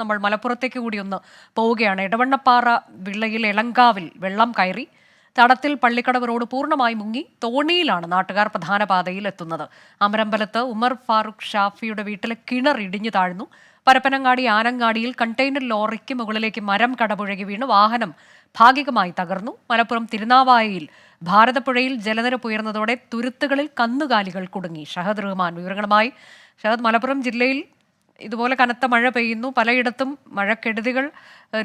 നമ്മൾ മലപ്പുറത്തേക്ക് കൂടി ഒന്ന് പോവുകയാണ്. എടവണ്ണപ്പാറ വിളയിൽ എളങ്കാവിൽ വെള്ളം കയറി. തടത്തിൽ പള്ളിക്കടവ് റോഡ് പൂർണ്ണമായി മുങ്ങി. തോണിയിലാണ് നാട്ടുകാർ പ്രധാന പാതയിൽ എത്തുന്നത്. അമരമ്പലത്ത് ഉമർ ഫാറൂഖ് ഷാഫിയുടെ വീട്ടിലെ കിണർ ഇടിഞ്ഞു താഴ്ന്നു. പരപ്പനങ്ങാടി ആനങ്ങാടിയിൽ കണ്ടെയ്നർ ലോറിക്ക് മുകളിലേക്ക് മരം കടപുഴകി വീണ് വാഹനം ഭാഗികമായി തകർന്നു. മലപ്പുറം തിരുനാവായയിൽ ഭാരതപ്പുഴയിൽ ജലനിരപ്പ് ഉയർന്നതോടെ തുരുത്തുകളിൽ കന്നുകാലികൾ കുടുങ്ങി. ഷഹദ് റഹ്മാൻ വിവരങ്ങളുമായി. ഷഹദ്, മലപ്പുറം ജില്ലയിൽ ഇതുപോലെ കനത്ത മഴ പെയ്യുന്നു. പലയിടത്തും മഴക്കെടുതികൾ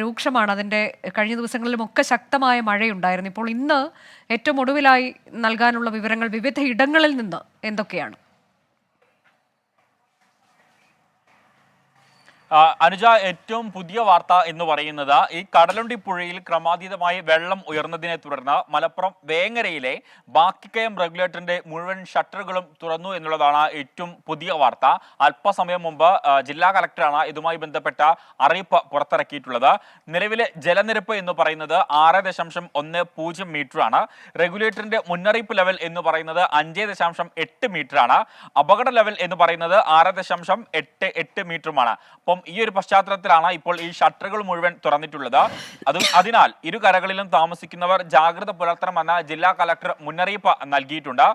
രൂക്ഷമാണ്. അതിൻ്റെ കഴിഞ്ഞ ദിവസങ്ങളിലുമൊക്കെ ശക്തമായ മഴയുണ്ടായിരുന്നു. ഇപ്പോൾ ഇന്ന് ഏറ്റവും ഒടുവിലായി നൽകാനുള്ള വിവരങ്ങൾ വിവിധ ഇടങ്ങളിൽ നിന്ന് എന്തൊക്കെയാണ്? അനുജ, ഏറ്റവും പുതിയ വാർത്ത എന്ന് പറയുന്നത് ഈ കടലുണ്ടി പുഴയിൽ ക്രമാതീതമായി വെള്ളം ഉയർന്നതിനെ തുടർന്ന് മലപ്പുറം വേങ്ങരയിലെ ബാക്കിക്കയം റെഗുലേറ്ററിന്റെ മുഴുവൻ ഷട്ടറുകളും തുറന്നു എന്നുള്ളതാണ് ഏറ്റവും പുതിയ വാർത്ത. അല്പസമയം മുമ്പ് ജില്ലാ കളക്ടറാണ് ഇതുമായി ബന്ധപ്പെട്ട അറിയിപ്പ് പുറത്തിറക്കിയിട്ടുള്ളത്. നിലവിലെ ജലനിരപ്പ് എന്ന് പറയുന്നത് 6.10 മീറ്ററാണ്. റെഗുലേറ്ററിന്റെ മുന്നറിയിപ്പ് ലെവൽ എന്ന് പറയുന്നത് 5.8 മീറ്ററാണ്. അപകട ലെവൽ എന്ന് പറയുന്നത് 6.88 മീറ്ററുമാണ്. അപ്പം ഈ ഒരു പശ്ചാത്തലത്തിലാണ് ഇപ്പോൾ ഈ ഷട്ടറുകൾ മുഴുവൻ തുറന്നിട്ടുള്ളത്. അതിനാൽ ഇരു കരകളിലും താമസിക്കുന്നവർ ജാഗ്രത പുലർത്തണമെന്ന് ജില്ലാ കളക്ടർ മുന്നറിയിപ്പ് നൽകിയിട്ടുണ്ട്.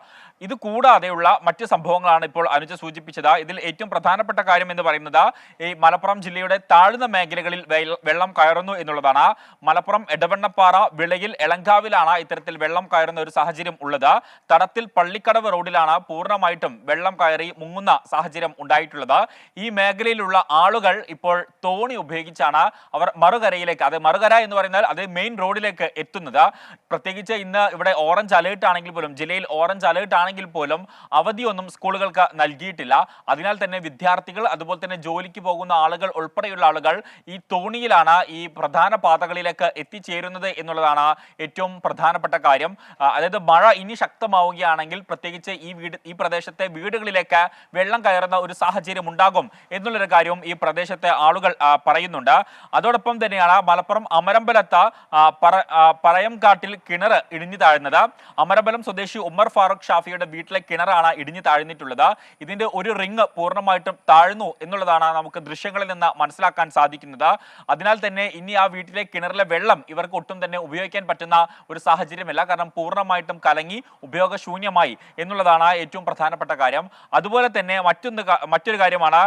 ഇത് കൂടാതെയുള്ള മറ്റ് സംഭവങ്ങളാണ് ഇപ്പോൾ അനുജ സൂചിപ്പിച്ചത്. ഇതിൽ ഏറ്റവും പ്രധാനപ്പെട്ട കാര്യം എന്ന് പറയുന്നത് ഈ മലപ്പുറം ജില്ലയുടെ താഴ്ന്ന മേഖലകളിൽ വെള്ളം കയറുന്നു എന്നുള്ളതാണ്. മലപ്പുറം എടവണ്ണപ്പാറ വിളയിൽ എളങ്കാവിലാണ് ഇത്തരത്തിൽ വെള്ളം കയറുന്ന ഒരു സാഹചര്യം ഉള്ളത്. തടത്തിൽ പള്ളിക്കടവ് റോഡിലാണ് പൂർണ്ണമായിട്ടും വെള്ളം കയറി മുങ്ങുന്ന സാഹചര്യം ഉണ്ടായിട്ടുള്ളത്. ഈ മേഖലയിലുള്ള ആളുകൾ ഇപ്പോൾ തോണി ഉപയോഗിച്ചാണ് അവർ മറുകരയിലേക്ക്, അത് മറുകര എന്ന് പറയുന്നത് അത് മെയിൻ റോഡിലേക്ക് എത്തുന്നത്. പ്രത്യേകിച്ച് ഇന്ന് ഇവിടെ ഓറഞ്ച് അലേർട്ട് ആണെങ്കിൽ പോലും, ജില്ലയിൽ ഓറഞ്ച് അലേർട്ട് ആണെങ്കിൽ പോലും അവധിയൊന്നും സ്കൂളുകൾക്ക് നൽകിയിട്ടില്ല. അതിനാൽ തന്നെ വിദ്യാർത്ഥികൾ, അതുപോലെ തന്നെ ജോലിക്ക് പോകുന്ന ആളുകൾ ഉൾപ്പെടെയുള്ള ആളുകൾ ഈ തോണിയിലാണ് ഈ പ്രധാന പാതകളിലേക്ക് എത്തിച്ചേരുന്നത് എന്നുള്ളതാണ് ഏറ്റവും പ്രധാനപ്പെട്ട കാര്യം. അതായത് മഴ ഇനി ശക്തമാവുകയാണെങ്കിൽ പ്രത്യേകിച്ച് ഈ പ്രദേശത്തെ വീടുകളിലേക്ക് വെള്ളം കയറുന്ന ഒരു സാഹചര്യം ഉണ്ടാകും എന്നുള്ളൊരു കാര്യവും ഈ പ്രദേശത്തെ ആളുകൾ പറയുന്നുണ്ട്. അതോടൊപ്പം തന്നെയാണ് മലപ്പുറം അമരമ്പലത്ത് പറയംകാട്ടിൽ കിണർ ഇടിഞ്ഞു താഴ്ന്നത്. അമരമ്പലം സ്വദേശി ഉമർ ഫാറൂഖ് ഷാഫിയുടെ വീട്ടിലെ കിണറാണ് ഇടിഞ്ഞു താഴ്ന്നിട്ടുള്ളത്. ഇതിന്റെ ഒരു റിങ് പൂർണ്ണമായിട്ടും താഴ്ന്നു എന്നുള്ളതാണ് നമുക്ക് ദൃശ്യങ്ങളിൽ നിന്ന് മനസ്സിലാക്കാൻ സാധിക്കുന്നത്. അതിനാൽ തന്നെ ഇനി ആ വീട്ടിലെ കിണറിലെ വെള്ളം ഇവർക്ക് ഒട്ടും തന്നെ ഉപയോഗിക്കാൻ പറ്റുന്ന ഒരു സാഹചര്യമല്ല. കാരണം പൂർണ്ണമായിട്ടും കലങ്ങി ഉപയോഗശൂന്യമായി എന്നുള്ളതാണ് ഏറ്റവും പ്രധാനപ്പെട്ട കാര്യം. അതുപോലെ തന്നെ മറ്റൊരു കാര്യമാണ്,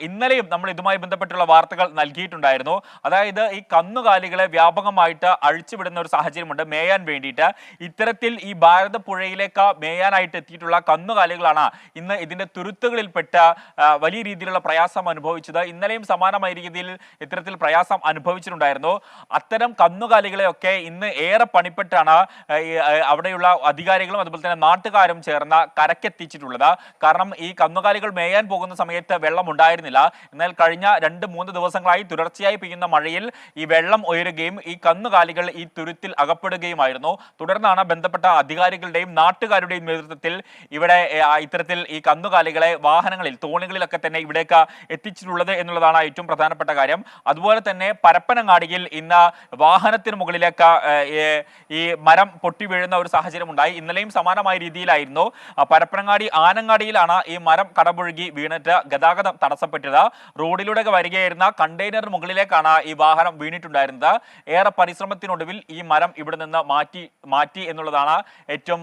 ഇന്നലെയും നമ്മൾ ഇതുമായി ബന്ധപ്പെട്ടുള്ള വാർത്തകൾ നൽകിയിട്ടുണ്ടായിരുന്നു. അതായത് ഈ കന്നുകാലികളെ വ്യാപകമായിട്ട് അഴിച്ചുവിടുന്ന ഒരു സാഹചര്യമുണ്ട് മേയാൻ വേണ്ടിയിട്ട്. ഇത്തരത്തിൽ ഈ ഭാരതപ്പുഴയിലേക്ക് മേയാനായിട്ട് എത്തിയിട്ടുള്ള കന്നുകാലികളാണ് ഇന്ന് ഇതിന്റെ തുരുത്തുകളിൽപ്പെട്ട് വലിയ രീതിയിലുള്ള പ്രയാസം അനുഭവിച്ചത്. ഇന്നലെയും സമാനമായ രീതിയിൽ ഇത്തരത്തിൽ പ്രയാസം അനുഭവിച്ചിട്ടുണ്ടായിരുന്നു. അത്തരം കന്നുകാലികളെയൊക്കെ ഇന്ന് ഏറെ പണിപ്പെട്ടാണ് അവിടെയുള്ള അധികാരികളും അതുപോലെ തന്നെ നാട്ടുകാരും ചേർന്ന് കരക്കെത്തിച്ചിട്ടുള്ളത്. കാരണം ഈ കന്നുകാലികൾ മേയാൻ പോകുന്ന സമയത്ത് വെള്ളം ഉണ്ടായിരുന്നില്ല. എന്നാൽ കഴിഞ്ഞ 2-3 ദിവസങ്ങളായി തുടർച്ചയായി പെയ്യുന്ന മഴയിൽ ഈ വെള്ളം ഉയരുകയും ഈ കന്നുകാലികൾ ഈ തുരുത്തിൽ അകപ്പെടുകയുമായിരുന്നു. തുടർന്നാണ് ബന്ധപ്പെട്ട അധികാരികളുടെയും നാട്ടുകാരുടെയും നേതൃത്വത്തിൽ ഇവിടെ ഇത്തരത്തിൽ ഈ കന്നുകാലികളെ വാഹനങ്ങളിൽ, തോണികളിലൊക്കെ തന്നെ ഇവിടേക്ക് എത്തിച്ചിട്ടുള്ളത് എന്നുള്ളതാണ് ഏറ്റവും പ്രധാനപ്പെട്ട കാര്യം. അതുപോലെ തന്നെ പരപ്പനങ്ങാടിയിൽ ഇന്ന് വാഹനത്തിന് മുകളിലേക്ക് ഈ മരം പൊട്ടി വീഴുന്ന ഒരു സാഹചര്യം ഉണ്ടായി. ഇന്നലെയും സമാനമായ രീതിയിലായിരുന്നു. പരപ്പനങ്ങാടി ആനങ്ങാടിയിലാണ് ഈ മരം കടപുഴകി വീണിട്ട് ഗതാഗതം തടസ്സപ്പെട്ടത്. റോഡിലൂടെ വരികയായിരുന്ന കണ്ടെയ്നറിന് മുകളിലേക്കാണ് ഈ വാഹനം വീണിട്ടുണ്ടായിരുന്നത്. ഏറെ പരിശ്രമത്തിനൊടുവിൽ ഈ മരം ഇവിടെ നിന്ന് മാറ്റി എന്നുള്ളതാണ് ഏറ്റവും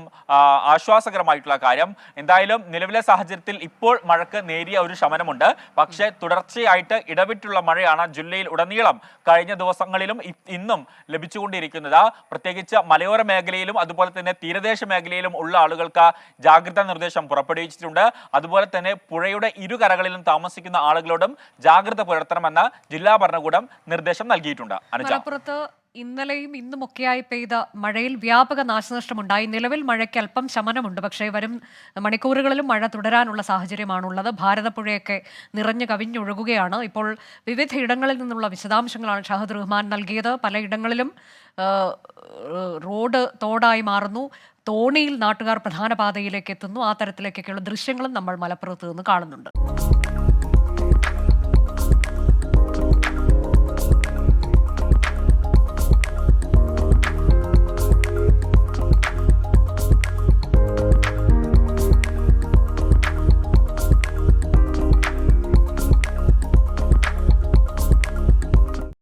ആശ്വാസകരമായിട്ടുള്ള കാര്യം. എന്തായാലും നിലവിലെ സാഹചര്യത്തിൽ ഇപ്പോൾ മഴക്ക് നേരിയ ഒരു ശമനമുണ്ട്. പക്ഷേ തുടർച്ചയായിട്ട് ഇടവിട്ടുള്ള മഴയാണ് ജില്ലയിൽ ഉടനീളം കഴിഞ്ഞ ദിവസങ്ങളിലും ഇന്നും ലഭിച്ചുകൊണ്ടിരിക്കുന്നത്. പ്രത്യേകിച്ച് മലയോര മേഖലയിലും അതുപോലെ തന്നെ തീരദേശ മേഖലയിലും ഉള്ള ആളുകൾക്ക് ജാഗ്രതാ നിർദ്ദേശം പുറപ്പെടുവിച്ചിട്ടുണ്ട്. അതുപോലെ തന്നെ പുഴയുടെ ഇരുകരകളിലും താമസിക്കുന്ന ആളുകളോടും ജാഗ്രത പുലർത്തണമെന്ന് ജില്ലാ ഭരണകൂടം നിർദ്ദേശം നൽകിയിട്ടുണ്ട്. മലപ്പുറത്ത് ഇന്നലെയും ഇന്നുമൊക്കെയായി പെയ്ത മഴയിൽ വ്യാപക നാശനഷ്ടമുണ്ടായി. നിലവിൽ മഴയ്ക്ക് അല്പം ശമനമുണ്ട്. പക്ഷേ വരും മണിക്കൂറുകളിലും മഴ തുടരാനുള്ള സാഹചര്യമാണുള്ളത്. ഭാരതപ്പുഴയൊക്കെ നിറഞ്ഞു കവിഞ്ഞൊഴുകുകയാണ്. ഇപ്പോൾ വിവിധ ഇടങ്ങളിൽ നിന്നുള്ള വിശദാംശങ്ങളാണ് ഷഹദ് റഹ്മാൻ നൽകിയത്. പലയിടങ്ങളിലും റോഡ് തോടായി മാറുന്നു. തോണിയിൽ നാട്ടുകാർ പ്രധാന പാതയിലേക്ക് എത്തുന്നു. ആ തരത്തിലേക്കൊക്കെയുള്ള ദൃശ്യങ്ങളും നമ്മൾ മലപ്പുറത്ത് നിന്ന് കാണുന്നുണ്ട്.